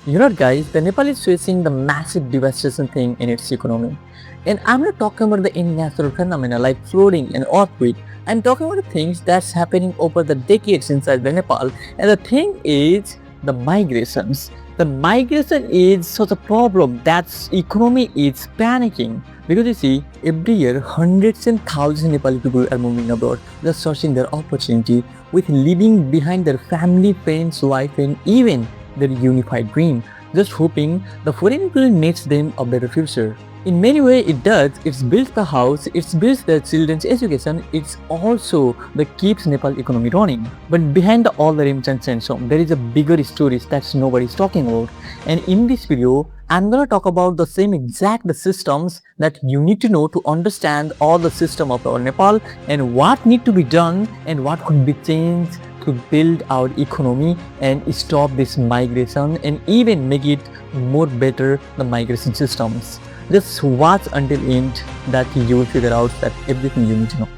You know what, guys, the Nepal is facing the massive devastation thing in its economy. And I'm not talking about the natural phenomena like flooding and earthquake. I'm talking about the things that's happening over the decades inside the Nepal. And the thing is the migrations. The migration is such a problem that economy is panicking. Because you see, every year hundreds and thousands of Nepali people are moving abroad, just searching their opportunity with leaving behind their family, friends, wife, and even their unified dream, just hoping the foreign influence makes them a better future. In many ways it does, it's built the house, it's built the children's education, it's also the keeps Nepal economy running. But behind all the remittance and so there is a bigger story that nobody's talking about. And in this video, I'm gonna talk about the same exact systems that you need to know to understand all the system of our Nepal and what need to be done and what could be changed to build our economy and stop this migration and even make it more better the migration systems. Just watch until end that you will figure out that everything you need to know.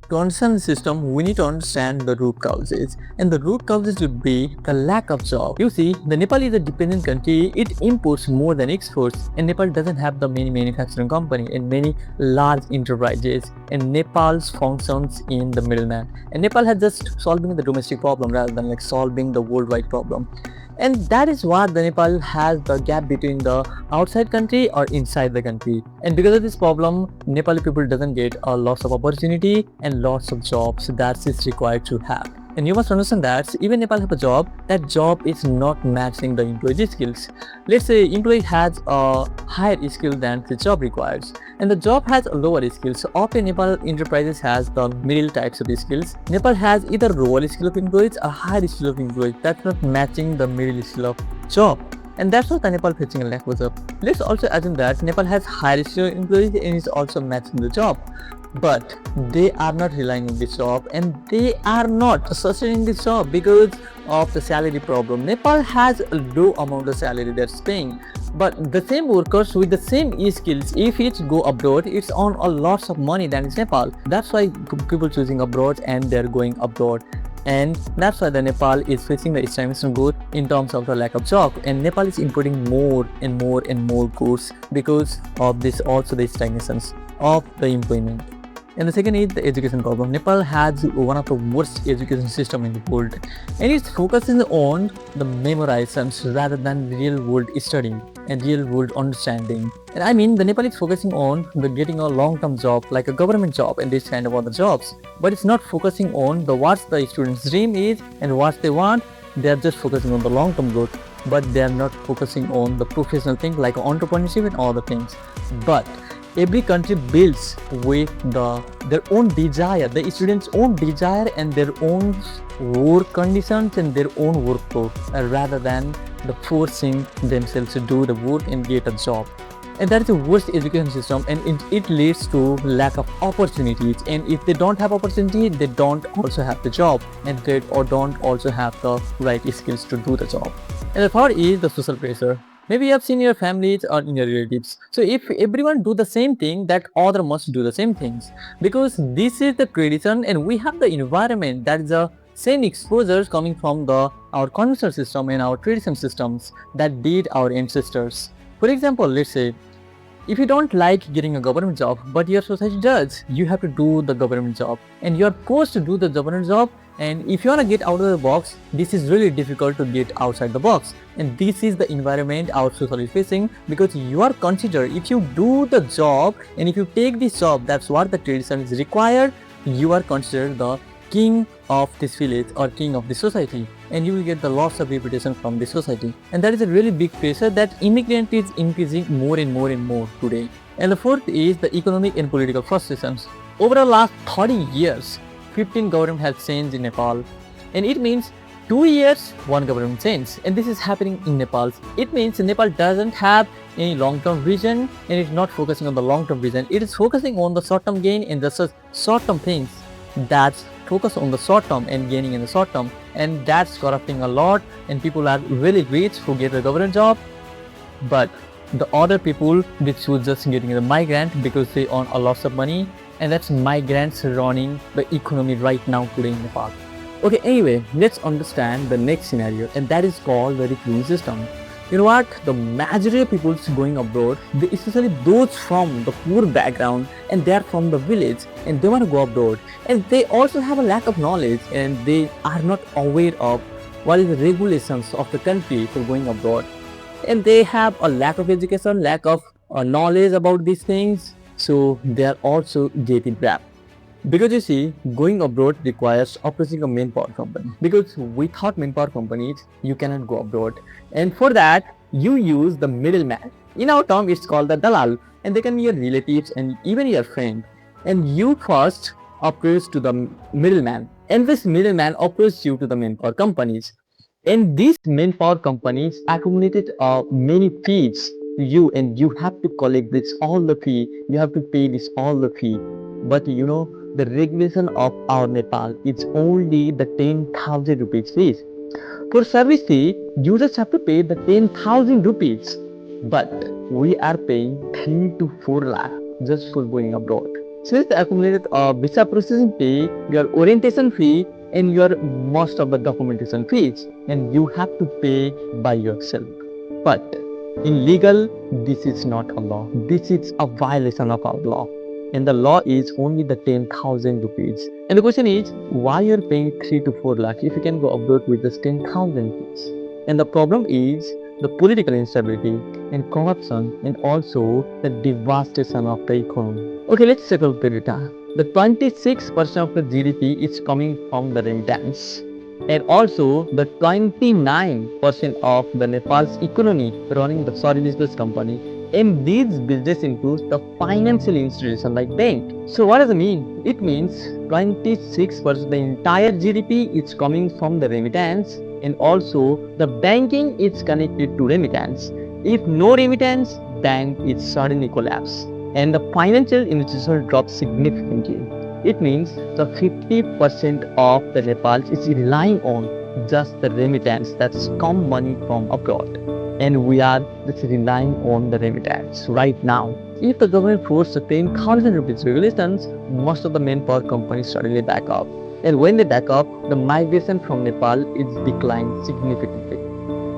To understand the system, we need to understand the root causes, and the root causes would be the lack of job. You see, the Nepal is a dependent country, it imports more than exports, and Nepal doesn't have the many manufacturing company and many large enterprises, and Nepal functions in the middleman. And Nepal has just solving the domestic problem rather than like solving the worldwide problem. And that is what the Nepal has the gap between the outside country or inside the country. And because of this problem, Nepali people doesn't get a lots of opportunity and lots of jobs that is required to have. And you must understand that even Nepal have a job, that job is not matching the employee skills. Let's say employee has a higher skill than the job requires, and the job has a lower skills. So often Nepal enterprises has the middle types of skills. Nepal has either lower skill of employees or higher skill of employees that's not matching the middle skill of job. And that's what the Nepal facing a lack of job. Let's also assume that Nepal has higher skill employees and is also matching the job. But they are not relying on this job and they are not sustaining this job because of the salary problem. Nepal has a low amount of salary that's paying, but the same workers with the same skills, if it's go abroad, it's on a lots of money than is Nepal. That's why people choosing abroad and they're going abroad. And that's why the Nepal is facing the stagnation growth in terms of the lack of job, and Nepal is importing more and more and more goods because of this also the stagnations of the employment. And the second is the education problem. Nepal has one of the worst education system in the world, and it's focusing on the memorizations rather than real world studying and real world understanding. And I mean the Nepal is focusing on the getting a long-term job like a government job and this kind of other jobs, but it's not focusing on the what the student's dream is and what they want. They are just focusing on the long-term growth, but they are not focusing on the professional thing like entrepreneurship and all the things. But every country builds with their own desire, the students' own desire and their own work conditions and their own workflow, rather than the forcing themselves to do the work and get a job. And that is the worst education system, and it leads to lack of opportunities. And if they don't have opportunity, they don't also have the job, and they or don't also have the right skills to do the job. And the third is the social pressure. Maybe you have seen your families or in your relatives. So if everyone do the same thing, that other must do the same things. Because this is the tradition and we have the environment that is the same exposures coming from the our conventional system and our tradition systems that did our ancestors. For example, let's say if you don't like getting a government job, but your society does, you have to do the government job and you're forced to do the government job. And if you want to get out of the box, this is really difficult to get outside the box. And this is the environment our society is facing, because you are considered, if you do the job and if you take this job, that's what the tradition is required, you are considered the king of this village or king of the society, and you will get the loss of reputation from the society. And that is a really big pressure that immigrant is increasing more and more and more today. And the fourth is the economic and political frustrations. Over the last 30 years, 15 government has changed in Nepal, and it means 2 years one government change, and this is happening in Nepal. It means Nepal doesn't have any long-term vision and it's not focusing on the long-term vision. It is focusing on the short-term gain and just short-term things that's focus on the short term and gaining in the short term, and that's corrupting a lot. And people are really rich who get a government job, but the other people they choose just getting the migrant because they earn a lot of money, and that's migrants running the economy right now today in Nepal. Okay, anyway, let's understand the next scenario, and that is called the recruiting system. You know what? The majority of people going abroad, they, especially those from the poor background and they're from the village and they want to go abroad, and they also have a lack of knowledge and they are not aware of what is the regulations of the country for going abroad, and they have a lack of education, lack of knowledge about these things, so they are also getting trapped. Because you see, going abroad requires operating a manpower company. Because without manpower companies, you cannot go abroad. And for that, you use the middleman. In our term, it's called the dalal. And they can be your relatives and even your friend. And you first approach to the middleman. And this middleman approaches you to the manpower companies. And these manpower companies accumulated many fees to you, and you have to collect this all the fee. You have to pay this all the fee. But you know, the regulation of our Nepal is only the 10,000 rupees fees. For service fee, you just have to pay the 10,000 rupees. But we are paying 3 to 4 lakh just for going abroad. Since the accumulated visa processing fee, your orientation fee, and your most of the documentation fees, and you have to pay by yourself. But in legal, this is not a law. This is a violation of our law. And the law is only the 10,000 rupees. And the question is, why you're paying 3 to 4 lakh if you can go abroad with just 10,000 rupees? And the problem is the political instability and corruption, and also the devastation of the economy. Okay, let's settle the data. The 26% of the GDP is coming from the remittance, and also the 29% of the Nepal's economy running the sorry business company, and these business includes the financial institution like bank. So what does it mean? It means 26% the entire GDP is coming from the remittance, and also the banking is connected to remittance. If no remittance, bank is suddenly collapse, and the financial institution drops significantly. It means the 50% of the Nepal is relying on just the remittance, that's come money from abroad, and we are just relying on the remittance right now. If the government forced the 10,000 rupees regulations, most of the manpower companies suddenly back up. And when they back up, the migration from Nepal is declined significantly.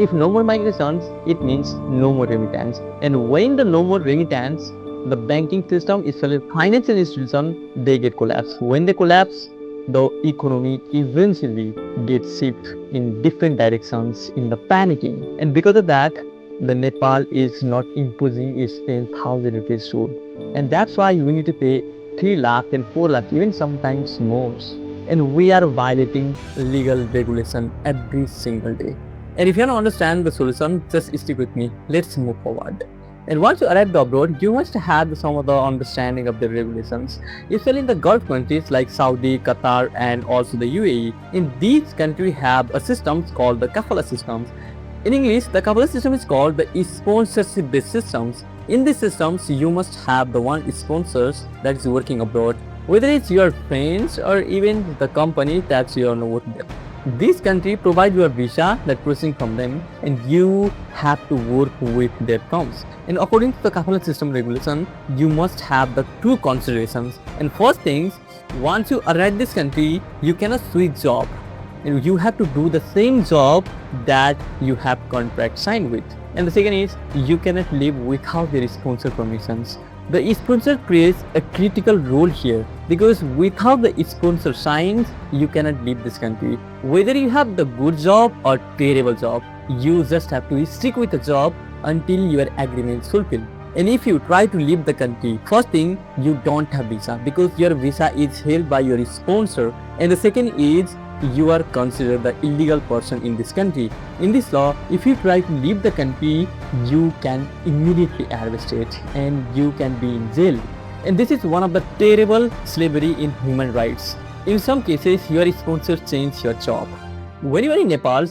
If no more migrations, it means no more remittance. And when the no more remittance, the banking system, especially financial institution, they get collapsed. When they collapse, the economy eventually gets shifted in different directions in the panicking. And because of that, the Nepal is not imposing its 10,000 rupees rule. And that's why we need to pay 3 lakh and 4 lakh, even sometimes more. And we are violating legal regulation every single day. And if you don't understand the solution, just stick with me. Let's move forward. And once you arrive abroad, you must have some of the understanding of the regulations, especially in the Gulf countries like Saudi, Qatar, and also the UAE. In these countries have a system called the kafala systems. In English, the kafala system is called the sponsorship-based systems. In these systems, you must have the one sponsors that is working abroad, whether it's your friends or even the company that you are working with. This country provide you a visa that processing from them, and you have to work with their terms. And according to the kafala system regulation, you must have the two considerations. And first things, once you arrive this country, you cannot switch job, and you have to do the same job that you have contract signed with. And the second is, you cannot live without their sponsor permissions. The sponsor plays a critical role here, because without the sponsor signs, you cannot leave this country. Whether you have the good job or terrible job, you just have to stick with the job until your agreement is fulfilled. And if you try to leave the country, first thing, you don't have visa because your visa is held by your sponsor. And the second is, you are considered the illegal person in this country. In this law, if you try to leave the country, you can immediately arrested and you can be in jail. And this is one of the terrible slavery in human rights. In some cases, your sponsor change your job. When you are in Nepal,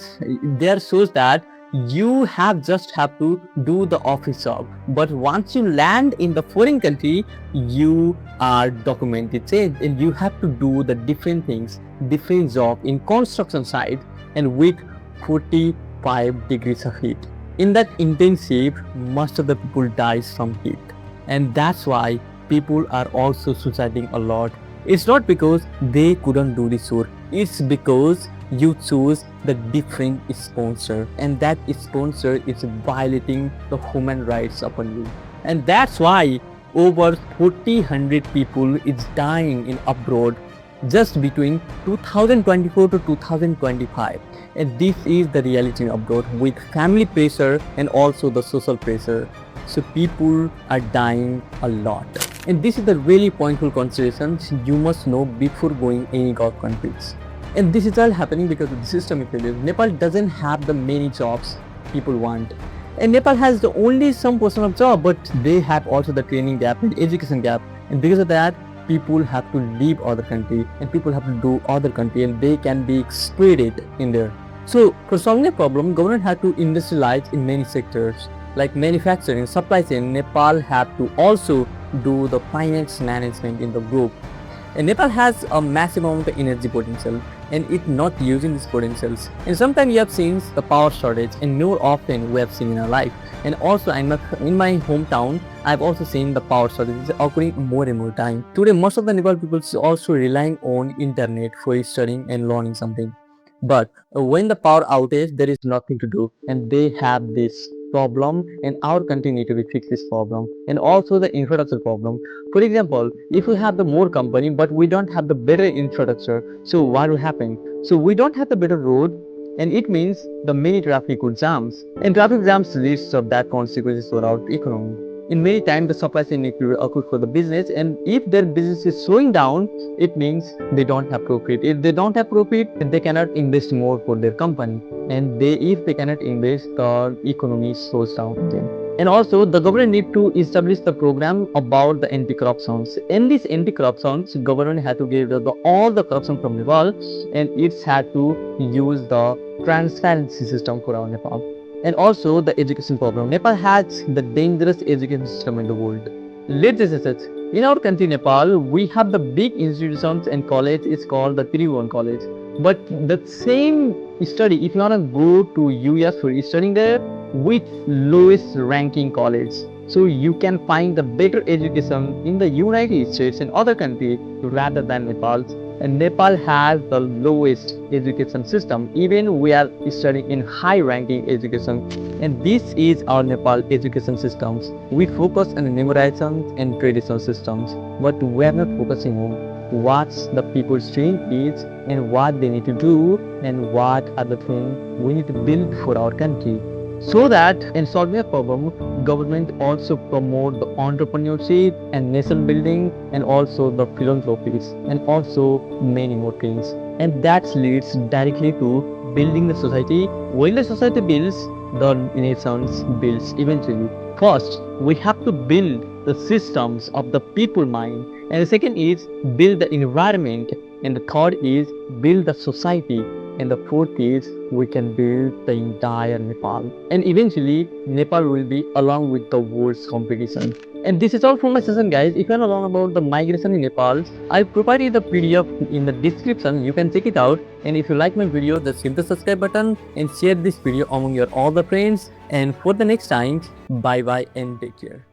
there shows that you just have to do the office job. But once you land in the foreign country, you are documented change, and you have to do the different things, different job in construction site, and with 45 degrees of heat. In that intensive, most of the people dies from heat, and that's why people are also suiciding a lot It's not because they couldn't do this work. It's because you choose the different sponsor, and that sponsor is violating the human rights upon you. And that's why over 40,000 people is dying in abroad just between 2024 to 2025. And this is the reality abroad with family pressure and also the social pressure. So people are dying a lot. And this is the really pointful considerations you must know before going any Gulf countries. And this is all happening because of the system failure. Nepal doesn't have the many jobs people want. And Nepal has the only some portion of job, but they have also the training gap and education gap. And because of that, people have to leave other country and people have to do other country and they can be exploited in there. So for solving the problem, government had to industrialize in many sectors like manufacturing, supply chain. Nepal have to also do the finance management in the group. And Nepal has a massive amount of energy potential and it not using these potentials. And sometimes you have seen the power shortage and more often we have seen in our life. And also in my hometown, I've also seen the power shortage occurring more and more time. Today, most of the Nepal people is also relying on internet for studying and learning something. But when the power outage, there is nothing to do and they have this problem and our country need to be fix this problem and also the infrastructure problem. For example, if we have the more company but we don't have the better infrastructure, so what will happen? So we don't have the better road and it means the many traffic would jams and traffic jams leads of that consequences for our economy. In many times the supply chain need to occur for the business and if their business is slowing down, it means they don't have profit. If they don't have profit, then they cannot invest more for their company and if they cannot invest, the economy slows down again. And also the government need to establish the program about the anti-corruptions. In this anti-corruptions, government had to give all the corruption from Nepal and it's had to use the transparency system for our Nepal. And also the education problem. Nepal has the dangerous education system in the world. Let's just say in our country Nepal, we have the big institutions and college is called the Tribhuvan College. But the same study, if you want to go to US for studying there, with lowest ranking college. So you can find the better education in the United States and other countries rather than Nepal's. And Nepal has the lowest education system. Even we are studying in high ranking education. And this is our Nepal education systems. We focus on memorization and traditional systems, but we are not focusing on what the people's dream is and what they need to do and what are the things we need to build for our country. So that in solving a problem, government also promote the entrepreneurship and nation building and also the philanthropies and also many more things. And that leads directly to building the society. When the society builds, the nations builds eventually. First, we have to build the systems of the people mind. And the second is build the environment. And the third is build the society. And the fourth is we can build the entire Nepal. And eventually Nepal will be along with the world's competition. And this is all from my session guys. If you want to learn about the migration in Nepal, I've provided the PDF in the description. You can check it out. And if you like my video, just hit the subscribe button and share this video among your all the friends. And for the next time, bye bye and take care.